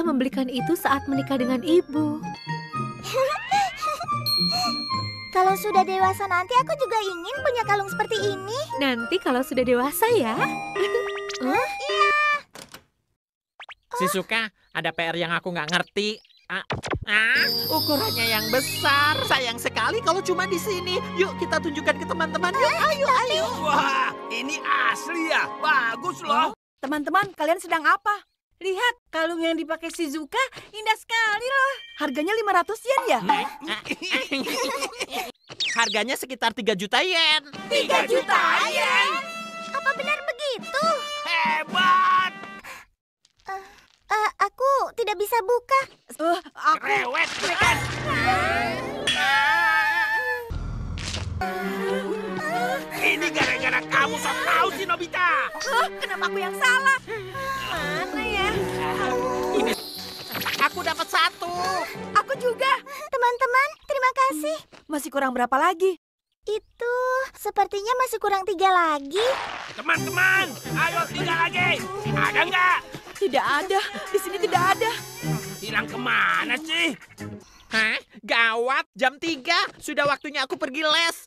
Ayah membelikan itu saat menikah dengan ibu. Kalau sudah dewasa nanti aku juga ingin punya kalung seperti ini. Nanti kalau sudah dewasa ya. Shizuka, ada PR yang aku nggak ngerti. Ukurannya yang besar. Sayang sekali kalau cuma di sini. Yuk kita tunjukkan ke teman-teman. Yuk, ayo. Wah, ini asli ya. Bagus loh. Teman-teman, kalian sedang apa? Lihat, kalung yang dipakai Shizuka indah sekali loh. Harganya 500 yen ya? Harganya sekitar 3 juta yen. 3 juta yen? Apa benar begitu? Hebat. Aku tidak bisa buka. Rewet, kan? Ini gara-gara kamu sok tahu sih, Nobita. Kenapa aku yang salah? Mana ya? Aku dapat 1. Aku juga. Teman-teman, terima kasih. Masih kurang berapa lagi? Itu sepertinya masih kurang 3 lagi. Teman-teman, ayo 3 lagi. Ada nggak? Tidak ada. Di sini tidak ada. Hilang kemana sih? Hah? Gawat, jam 3. Sudah waktunya aku pergi les.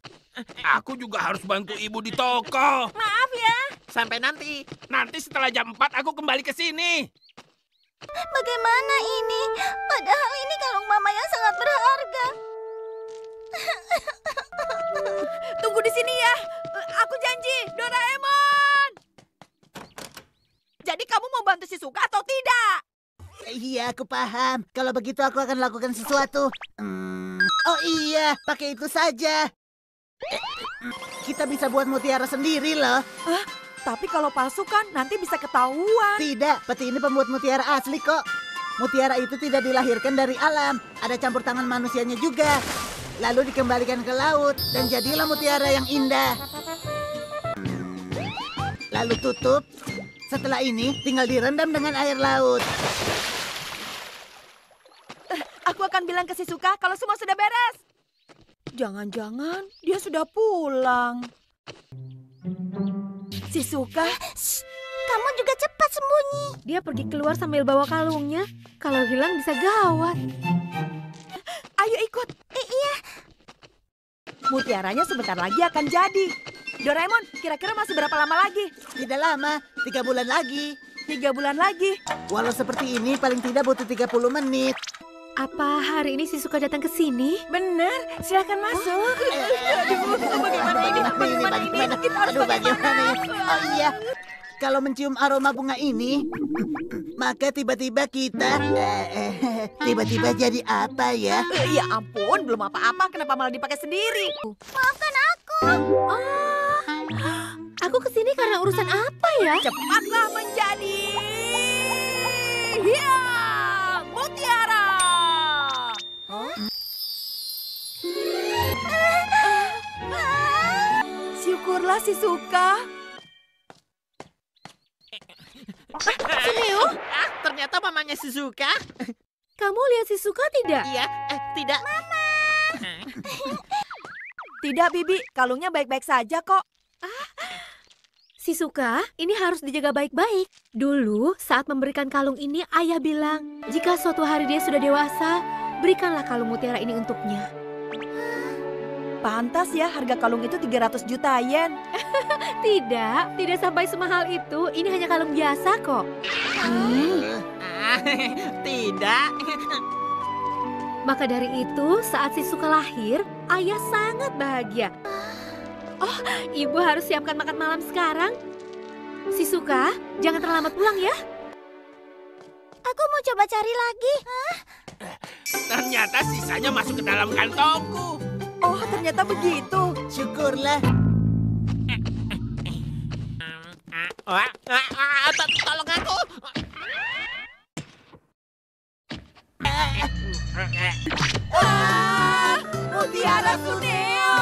Aku juga harus bantu ibu di toko. Maaf ya. Sampai nanti. Nanti setelah jam 4 aku kembali ke sini. Bagaimana ini? Padahal ini kalung mama yang sangat berharga. Tunggu di sini ya. Aku janji, Doraemon. Jadi kamu mau bantu Shizuka atau tidak? Iya, aku paham. Kalau begitu aku akan lakukan sesuatu. Oh iya, pakai itu saja. Kita bisa buat mutiara sendiri loh. Tapi kalau palsu kan nanti bisa ketahuan. Tidak, peti ini pembuat mutiara asli kok. Mutiara itu tidak dilahirkan dari alam. Ada campur tangan manusianya juga. Lalu dikembalikan ke laut dan jadilah mutiara yang indah. Lalu tutup. Setelah ini tinggal direndam dengan air laut. Aku akan bilang ke Shizuka kalau semua sudah beres. Jangan-jangan dia sudah pulang. Shizuka, Kamu juga cepat sembunyi. Dia pergi keluar sambil bawa kalungnya. Kalau hilang bisa gawat. ayo ikut. Iya. Mutiaranya sebentar lagi akan jadi. Doraemon, kira-kira masih berapa lama lagi? Tidak lama, 3 bulan lagi. 3 bulan lagi. Walau seperti ini paling tidak butuh 30 menit. Apa hari ini Shizuka datang ke sini? Benar, silakan masuk. Aduh, bagaimana ini? Bagaimana ini? Kita harus Bagaimana ini? Oh iya, kalau mencium aroma bunga ini, maka tiba-tiba kita... tiba-tiba jadi apa ya? Ya ampun, belum apa-apa. Kenapa malah dipakai sendiri? Maafkan aku. Aku kesini karena urusan apa ya? Cepatlah menjadi... Ya, mutiara. Syukurlah Shizuka. Suneo, Ternyata mamanya Shizuka. kamu lihat Shizuka tidak? Iya, tidak. Tidak, Bibi. Kalungnya baik-baik saja kok. Shizuka, ini harus dijaga baik-baik. Dulu, saat memberikan kalung ini, ayah bilang, jika suatu hari dia sudah dewasa, berikanlah kalung mutiara ini untuknya. Pantas ya harga kalung itu 300 juta yen. Tidak sampai semahal itu. Ini hanya kalung biasa kok. Tidak. Maka dari itu, saat Shizuka lahir, ayah sangat bahagia. Oh, ibu harus siapkan makan malam sekarang. Shizuka, jangan terlambat pulang ya. Aku mau coba cari lagi. Ternyata sisanya masuk ke dalam kantongku. Oh, ternyata begitu. Syukurlah. Tolong aku. Mutiara Suneo.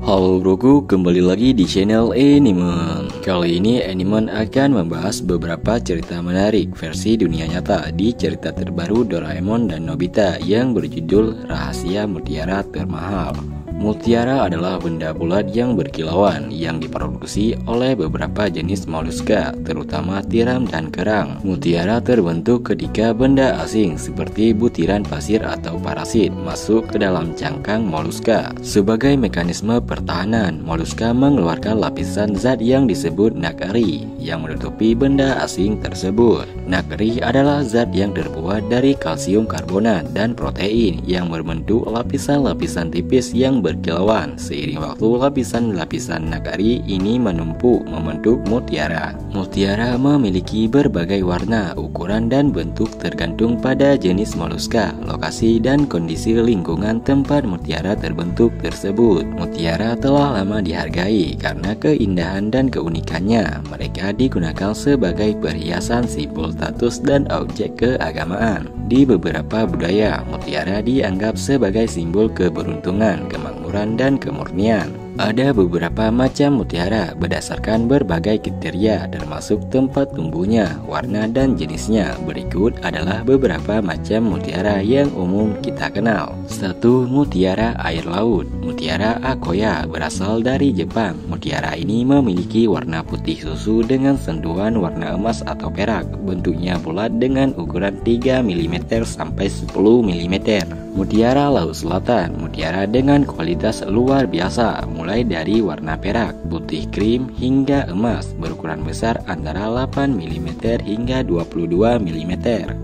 Halo broku, kembali lagi di channel Animon. Kali ini Animon akan membahas beberapa cerita menarik versi dunia nyata di cerita terbaru Doraemon dan Nobita yang berjudul Rahasia Mutiara Termahal. Mutiara adalah benda bulat yang berkilauan yang diproduksi oleh beberapa jenis moluska, terutama tiram dan kerang. Mutiara terbentuk ketika benda asing seperti butiran pasir atau parasit masuk ke dalam cangkang moluska. Sebagai mekanisme pertahanan, moluska mengeluarkan lapisan zat yang disebut nacre yang menutupi benda asing tersebut. Nacre adalah zat yang terbuat dari kalsium karbonat dan protein yang berbentuk lapisan-lapisan tipis yang berkilauan. Seiring waktu, lapisan-lapisan nacre ini menumpuk membentuk mutiara. Mutiara memiliki berbagai warna, ukuran, dan bentuk tergantung pada jenis moluska, lokasi, dan kondisi lingkungan tempat mutiara terbentuk tersebut. Mutiara telah lama dihargai karena keindahan dan keunikannya. Mereka digunakan sebagai perhiasan, simbol status, dan objek keagamaan. Di beberapa budaya, mutiara dianggap sebagai simbol keberuntungan, kemakmuran, dan kemurnian. Ada beberapa macam mutiara berdasarkan berbagai kriteria termasuk tempat tumbuhnya, warna, dan jenisnya. Berikut adalah beberapa macam mutiara yang umum kita kenal. 1. Mutiara air laut. Mutiara akoya berasal dari Jepang. Mutiara ini memiliki warna putih susu dengan sentuhan warna emas atau perak. Bentuknya bulat dengan ukuran 3 mm sampai 10 mm. Mutiara Laut Selatan. Mutiara dengan kualitas luar biasa, mulai dari warna perak, putih krim, hingga emas, berukuran besar antara 8 mm hingga 22 mm.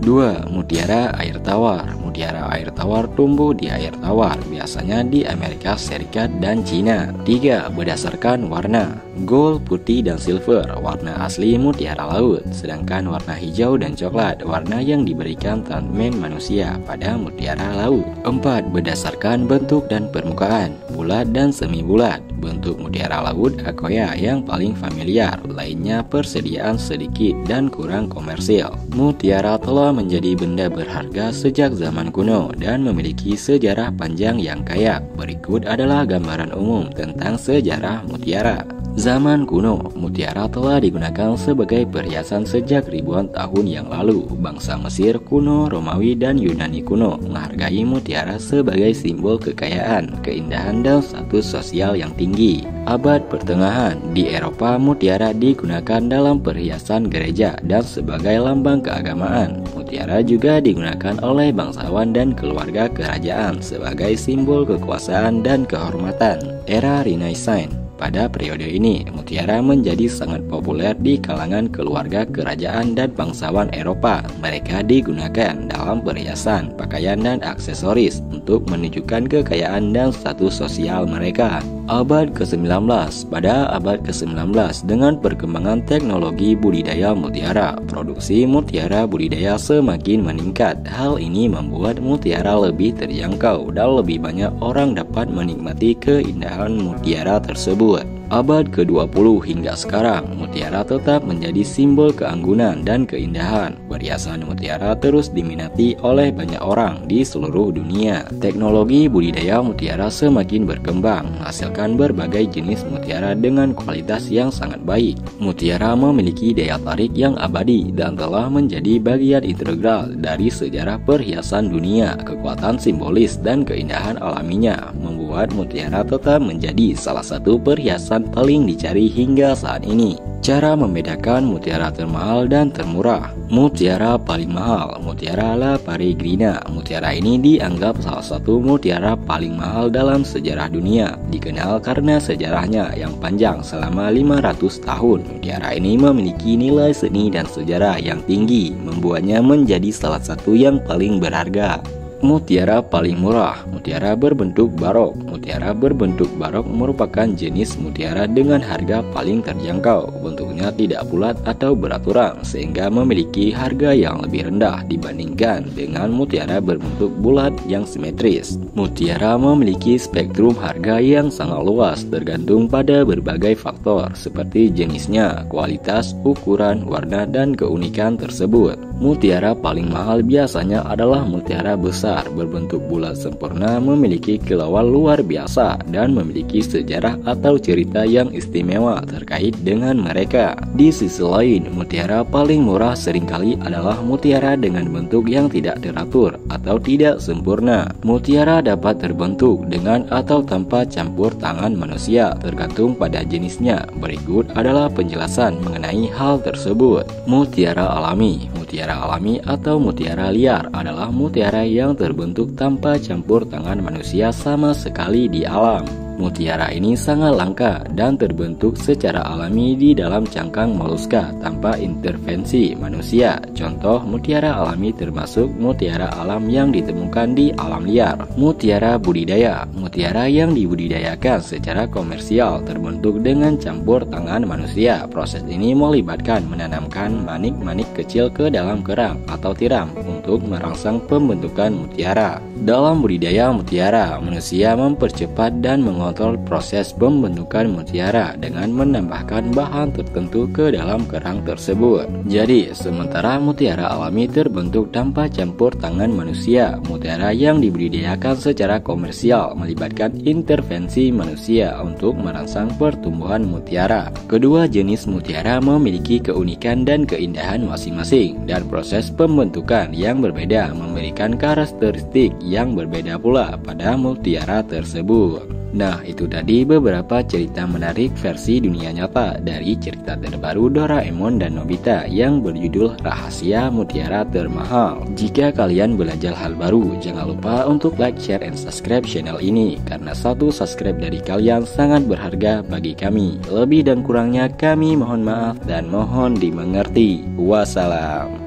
2. Mutiara air tawar. Mutiara air tawar tumbuh di air tawar, biasanya di Amerika Serikat dan Cina. 3. Berdasarkan warna. Gold, putih, dan silver warna asli mutiara laut, sedangkan warna hijau dan coklat warna yang diberikan tanaman manusia pada mutiara laut. 4. Berdasarkan bentuk dan permukaan. Bulat dan semi bulat. Bentuk mutiara laut akoya yang paling familiar, lainnya persediaan sedikit dan kurang komersil. Mutiara telah menjadi benda berharga sejak zaman kuno dan memiliki sejarah panjang yang kaya. Berikut adalah gambaran umum tentang sejarah mutiara. Zaman kuno, mutiara telah digunakan sebagai perhiasan sejak ribuan tahun yang lalu. Bangsa Mesir kuno, Romawi, dan Yunani kuno menghargai mutiara sebagai simbol kekayaan, keindahan, dan status sosial yang tinggi. Abad pertengahan, di Eropa mutiara digunakan dalam perhiasan gereja dan sebagai lambang keagamaan. Mutiara juga digunakan oleh bangsawan dan keluarga kerajaan sebagai simbol kekuasaan dan kehormatan. Era Renaissance. Pada periode ini, mutiara menjadi sangat populer di kalangan keluarga kerajaan dan bangsawan Eropa. Mereka digunakan dalam perhiasan, pakaian, dan aksesoris untuk menunjukkan kekayaan dan status sosial mereka. Abad ke-19. Pada abad ke-19, dengan perkembangan teknologi budidaya mutiara, produksi mutiara budidaya semakin meningkat. Hal ini membuat mutiara lebih terjangkau dan lebih banyak orang dapat menikmati keindahan mutiara tersebut. Abad ke-20 hingga sekarang, mutiara tetap menjadi simbol keanggunan dan keindahan. Perhiasan mutiara terus diminati oleh banyak orang di seluruh dunia. Teknologi budidaya mutiara semakin berkembang, menghasilkan berbagai jenis mutiara dengan kualitas yang sangat baik. Mutiara memiliki daya tarik yang abadi dan telah menjadi bagian integral dari sejarah perhiasan dunia. Kekuatan simbolis dan keindahan alaminya membuat mutiara tetap menjadi salah satu perhiasan paling dicari hingga saat ini. Cara membedakan mutiara termahal dan termurah. Mutiara paling mahal, mutiara La Peregrina. Mutiara ini dianggap salah satu mutiara paling mahal dalam sejarah dunia. Dikenal karena sejarahnya yang panjang selama 500 tahun. Mutiara ini memiliki nilai seni dan sejarah yang tinggi, membuatnya menjadi salah satu yang paling berharga. Mutiara paling murah, mutiara berbentuk barok. Mutiara berbentuk barok merupakan jenis mutiara dengan harga paling terjangkau. Bentuknya tidak bulat atau beraturan, sehingga memiliki harga yang lebih rendah dibandingkan dengan mutiara berbentuk bulat yang simetris. Mutiara memiliki spektrum harga yang sangat luas, tergantung pada berbagai faktor seperti jenisnya, kualitas, ukuran, warna, dan keunikan tersebut. Mutiara paling mahal biasanya adalah mutiara besar berbentuk bulat sempurna, memiliki kilauan luar biasa biasa dan memiliki sejarah atau cerita yang istimewa terkait dengan mereka. Di sisi lain, mutiara paling murah seringkali adalah mutiara dengan bentuk yang tidak teratur atau tidak sempurna. Mutiara dapat terbentuk dengan atau tanpa campur tangan manusia, tergantung pada jenisnya. Berikut adalah penjelasan mengenai hal tersebut. Mutiara alami. Mutiara alami atau mutiara liar adalah mutiara yang terbentuk tanpa campur tangan manusia sama sekali di alam. Mutiara ini sangat langka dan terbentuk secara alami di dalam cangkang moluska tanpa intervensi manusia. Contoh mutiara alami termasuk mutiara alam yang ditemukan di alam liar. Mutiara budidaya. Mutiara yang dibudidayakan secara komersial terbentuk dengan campur tangan manusia. Proses ini melibatkan menanamkan manik-manik kecil ke dalam kerang atau tiram untuk merangsang pembentukan mutiara. Dalam budidaya mutiara, manusia mempercepat dan mengontrol proses pembentukan mutiara dengan menambahkan bahan tertentu ke dalam kerang tersebut. Jadi, sementara mutiara alami terbentuk tanpa campur tangan manusia, mutiara yang dibudidayakan secara komersial melibatkan intervensi manusia untuk merangsang pertumbuhan mutiara. Kedua jenis mutiara memiliki keunikan dan keindahan masing-masing, dan proses pembentukan yang berbeda memberikan karakteristik yang berbeda pula pada mutiara tersebut. Nah, itu tadi beberapa cerita menarik versi dunia nyata dari cerita terbaru Doraemon dan Nobita yang berjudul Rahasia Mutiara Termahal. Jika kalian belajar hal baru, jangan lupa untuk like, share, and subscribe channel ini, karena satu subscribe dari kalian sangat berharga bagi kami. Lebih dan kurangnya kami mohon maaf dan mohon dimengerti. Wassalam.